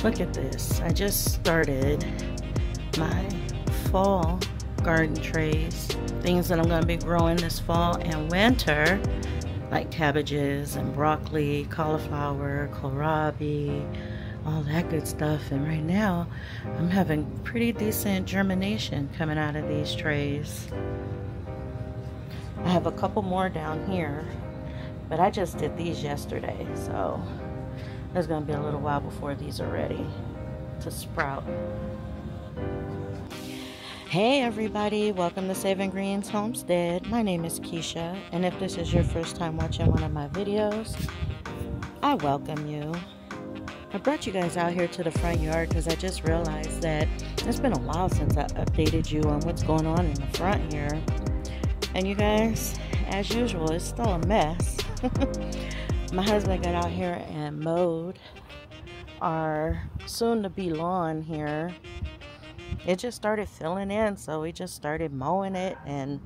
Look at this. I just started my fall garden trays. Things that I'm going to be growing this fall and winter, like cabbages and broccoli, cauliflower, kohlrabi, all that good stuff. And right now, I'm having pretty decent germination coming out of these trays. I have a couple more down here, but I just did these yesterday, so it's going to be a little while before these are ready to sprout. Hey everybody, welcome to Saving Greens Homestead. My name is Keisha, and if this is your first time watching one of my videos, I welcome you. I brought you guys out here to the front yard because I just realized that it's been a while since I updated you on what's going on in the front here. And you guys, as usual, it's still a mess. My husband got out here and mowed our soon-to-be lawn here. It just started filling in, so we just started mowing it, and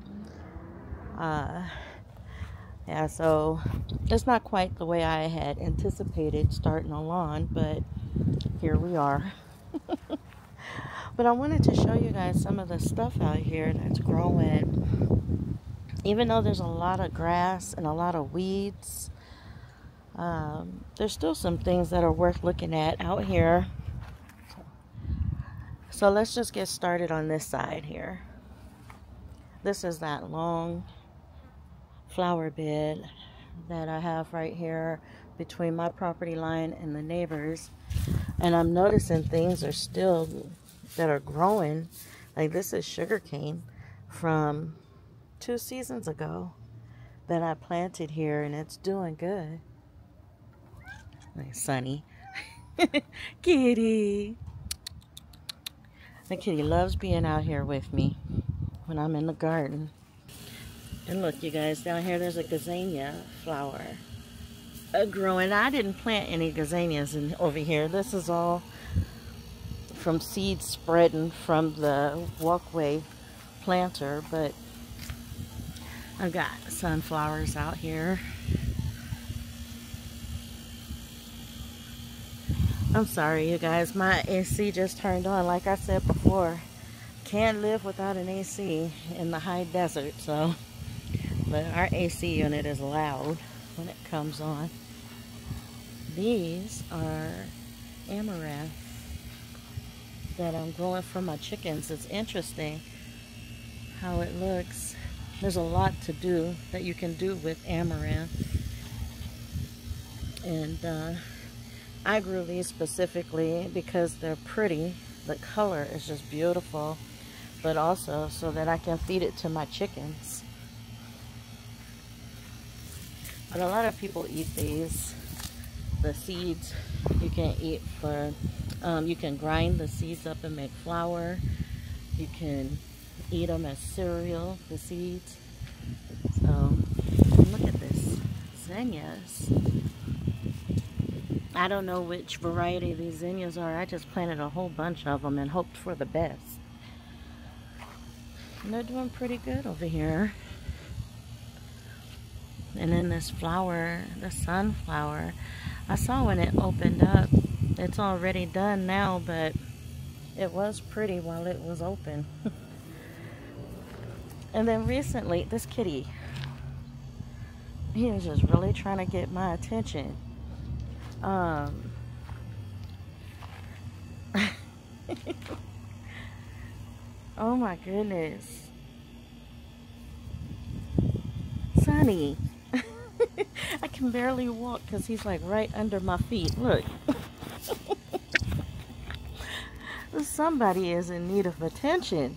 yeah, so it's not quite the way I had anticipated starting a lawn, but here we are. But I wanted to show you guys some of the stuff out here that's growing. Even though there's a lot of grass and a lot of weeds, there's still some things that are worth looking at out here. So let's just get started on this side here. This is that long flower bed that I have right here between my property line and the neighbors. And I'm noticing things are still that are growing. Like this is sugarcane from 2 seasons ago that I planted here, and it's doing good. Nice, Sunny. Kitty. The kitty loves being out here with me when I'm in the garden. And look, you guys, down here there's a gazania flower growing. I didn't plant any gazanias over here. This is all from seeds spreading from the walkway planter, but I've got sunflowers out here. I'm sorry, you guys. My AC just turned on. Like I said before, can't live without an AC in the high desert. So, but our AC unit is loud when it comes on. These are amaranth that I'm growing for my chickens. It's interesting how it looks. There's a lot to do that you can do with amaranth. And I grew these specifically because they're pretty. The color is just beautiful, but also so that I can feed it to my chickens. But a lot of people eat these. The seeds you can eat for, you can grind the seeds up and make flour. You can eat them as cereal, the seeds. So look at this, zinnias. I don't know which variety these zinnias are. I just planted a whole bunch of them and hoped for the best. And they're doing pretty good over here. And then this flower, the sunflower, I saw when it opened up. It's already done now, but it was pretty while it was open. And then recently, this kitty, he was just really trying to get my attention. Oh my goodness. Sunny. I can barely walk because he's like right under my feet. Look. Somebody is in need of attention.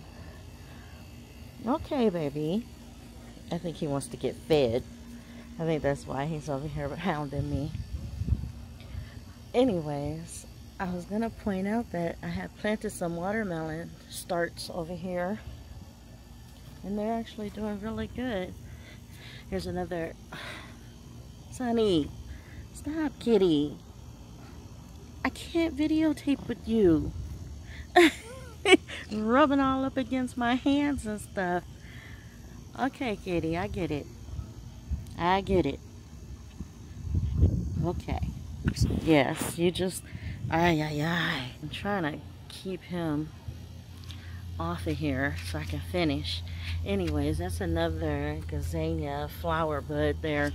Okay, baby. I think he wants to get fed. I think that's why he's over here hounding me. Anyways, I was going to point out that I have planted some watermelon starts over here. And they're actually doing really good. Here's another. Sunny, stop, kitty. I can't videotape with you. Rubbing all up against my hands and stuff. Okay, kitty, I get it. I get it. Okay. Yes, you just Ay, ay, ay. I'm trying to keep him off of here so I can finish. Anyways, that's another gazania flower bud there.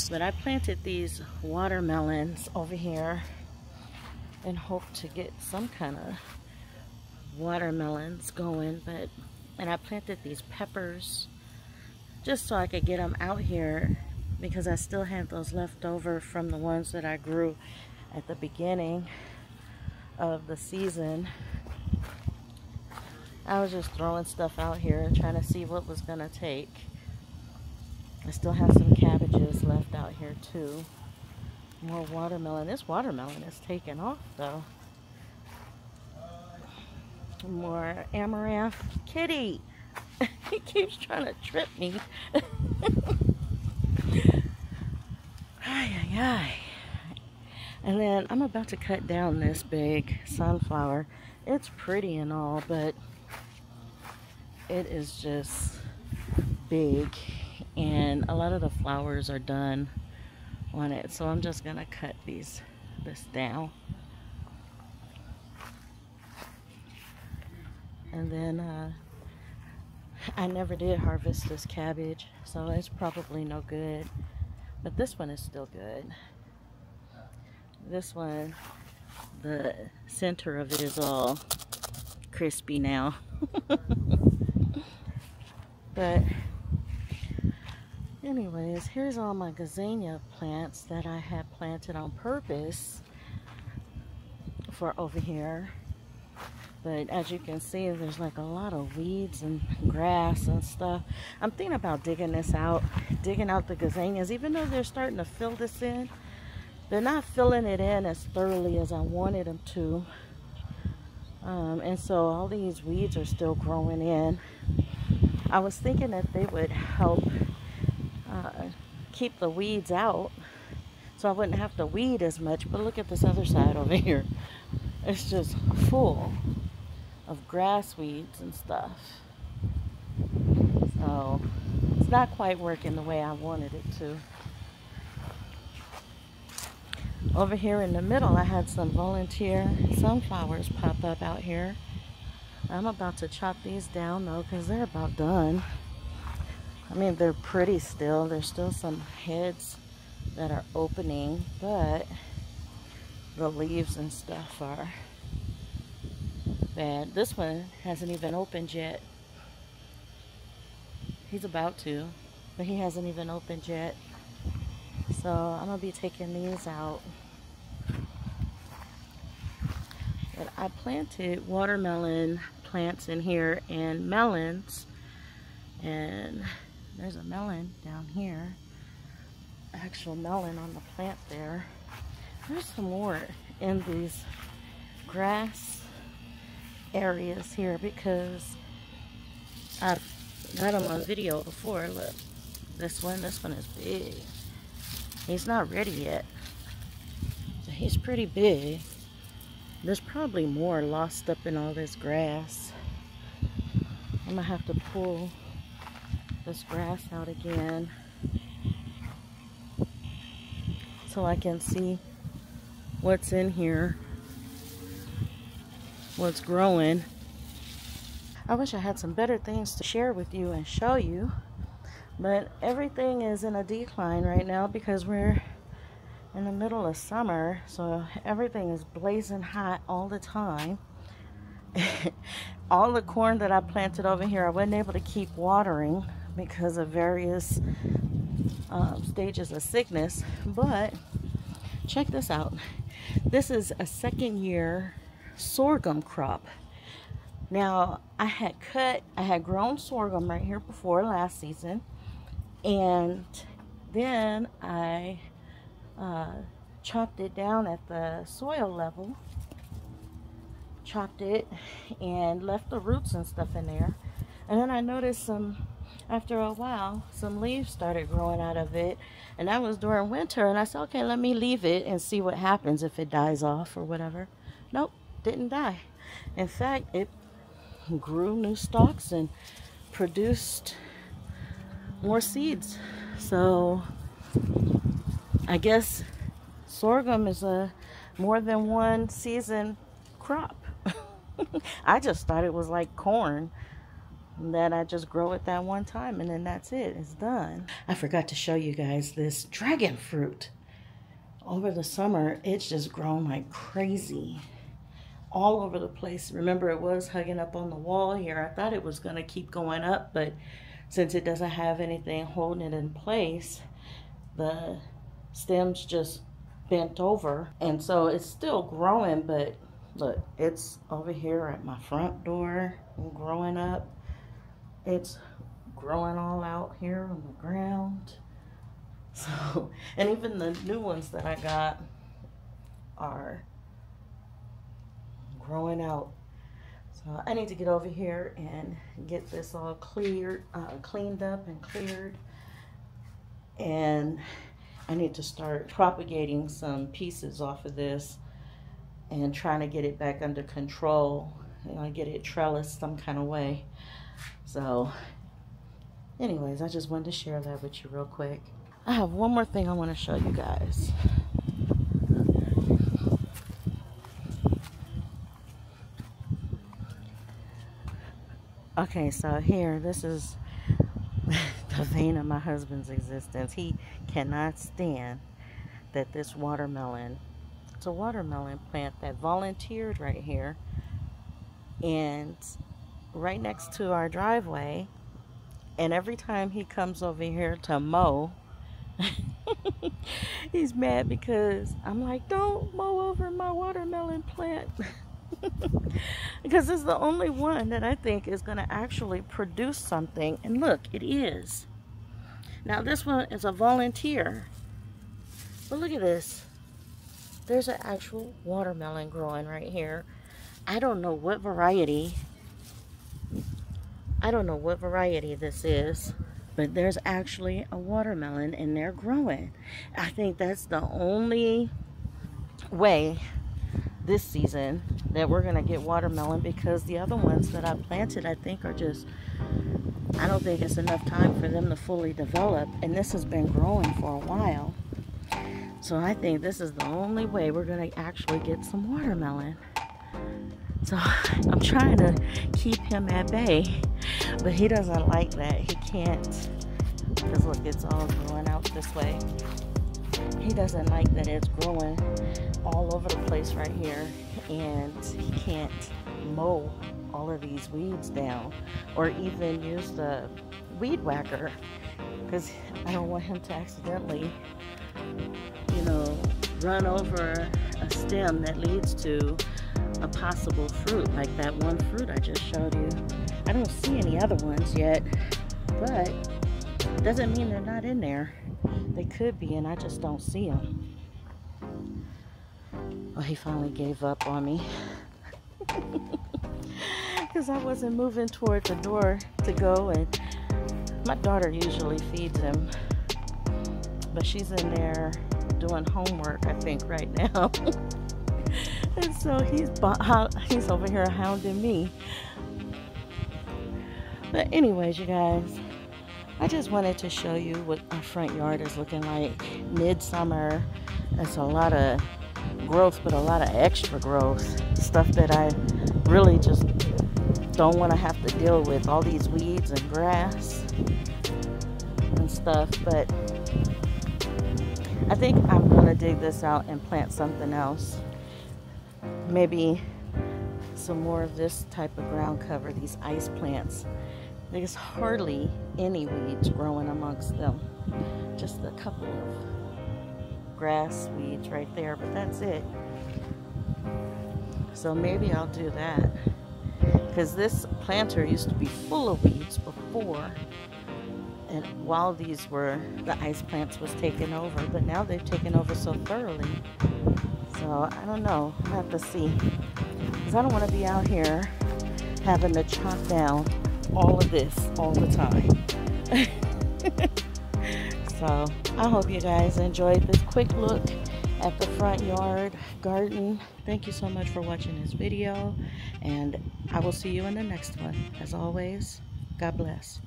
But I planted these watermelons over here and hope to get some kind of watermelons going. And I planted these peppers just so I could get them out here, because I still have those left over from the ones that I grew at the beginning of the season. I was just throwing stuff out here and trying to see what was gonna take. I still have some cabbages left out here too. More watermelon. This watermelon is taking off though. More amaranth. Kitty! He keeps trying to trip me. Ay, ay, ay. And then I'm about to cut down this big sunflower. It's pretty and all, but it is just big, and a lot of the flowers are done on it. So I'm just gonna cut this down. And then I never did harvest this cabbage, so it's probably no good. But this one is still good. This one, the center of it is all crispy now. But anyways, here's all my gazania plants that I had planted on purpose for over here. But as you can see, there's like a lot of weeds and grass and stuff. I'm thinking about digging this out, digging out the gazanias. Even though they're starting to fill this in, they're not filling it in as thoroughly as I wanted them to. And so all these weeds are still growing in. I was thinking that they would help keep the weeds out, so I wouldn't have to weed as much. But look at this other side over here. It's just full of grass weeds and stuff. So it's not quite working the way I wanted it to. Over here in the middle, I had some volunteer sunflowers pop up out here. I'm about to chop these down though, because they're about done. I mean, they're pretty still. There's still some heads that are opening, but the leaves and stuff are bad. This one hasn't even opened yet. He's about to, but he hasn't even opened yet. So I'm gonna be taking these out. But I planted watermelon plants in here and melons, and there's a melon down here, actual melon on the plant there. There's some more in these grass areas here because I've got them on video before. Look, this one is big. He's not ready yet, so he's pretty big. There's probably more lost up in all this grass. I'm gonna have to pull this grass out again so I can see what's in here, what's growing. I wish I had some better things to share with you and show you, but everything is in a decline right now because we're in the middle of summer, so everything is blazing hot all the time. All the corn that I planted over here, I wasn't able to keep watering because of various stages of sickness. But check this out. This is a second year sorghum crop. Now I had grown sorghum right here before last season, and then I chopped it down at the soil level, chopped it and left the roots and stuff in there. And then I noticed after a while, some leaves started growing out of it, and that was during winter. And I said, okay, let me leave it and see what happens if it dies off or whatever. Nope, didn't die. In fact, it grew new stalks and produced more seeds. So I guess sorghum is a more than one season crop. I just thought it was like corn, that I just grow it that one time and then that's it. It's done. I forgot to show you guys this dragon fruit. Over the summer, it's just grown like crazy all over the place. Remember, it was hugging up on the wall here. I thought it was going to keep going up, but since it doesn't have anything holding it in place, the stems just bent over, and so it's still growing. But look, it's over here at my front door and growing up. It's growing all out here on the ground. So, and even the new ones that I got are growing out. So I need to get over here and get this all cleared, cleaned up and cleared. And I need to start propagating some pieces off of this and trying to get it back under control. You know, get it trellised some kind of way. So anyways, I just wanted to share that with you real quick. I have one more thing I want to show you guys. Okay, so here, this is the vein of my husband's existence. He cannot stand that this watermelon, it's a watermelon plant that volunteered right here and right next to our driveway. And every time he comes over here to mow, he's mad because I'm like, don't mow over my watermelon plant. Because it's the only one that I think is going to actually produce something. And look, it is. Now this one is a volunteer. But look at this. There's an actual watermelon growing right here. I don't know what variety. I don't know what variety this is. But there's actually a watermelon and they're growing. I think that's the only way this season that we're gonna get watermelon, because the other ones that I planted, I think are just, I don't think it's enough time for them to fully develop, and this has been growing for a while. So I think this is the only way we're gonna actually get some watermelon. So I'm trying to keep him at bay, but he doesn't like that. He can't, because look, it's all growing out this way. He doesn't like that it's growing all over the place right here, and he can't mow all of these weeds down or even use the weed whacker, because I don't want him to accidentally, you know, run over a stem that leads to a possible fruit, like that one fruit I just showed you. I don't see any other ones yet, but it doesn't mean they're not in there. They could be, and I just don't see them. Oh, he finally gave up on me. Because I wasn't moving toward the door to go, and my daughter usually feeds him. But she's in there doing homework, I think, right now. And so he's over here hounding me. But anyways, you guys, I just wanted to show you what our front yard is looking like midsummer. It's a lot of growth, but a lot of extra growth. Stuff that I really just don't want to have to deal with. All these weeds and grass and stuff. But I think I'm going to dig this out and plant something else. Maybe some more of this type of ground cover, these ice plants. There's hardly any weeds growing amongst them. Just a couple of grass weeds right there, but that's it. So maybe I'll do that, because this planter used to be full of weeds before, and while these were, the ice plants was taken over, but now they've taken over so thoroughly. So I don't know, I have to see, because I don't want to be out here having to chop down all of this all the time. So I hope you guys enjoyed this quick look at the front yard garden. Thank you so much for watching this video, and I will see you in the next one. As always, God bless.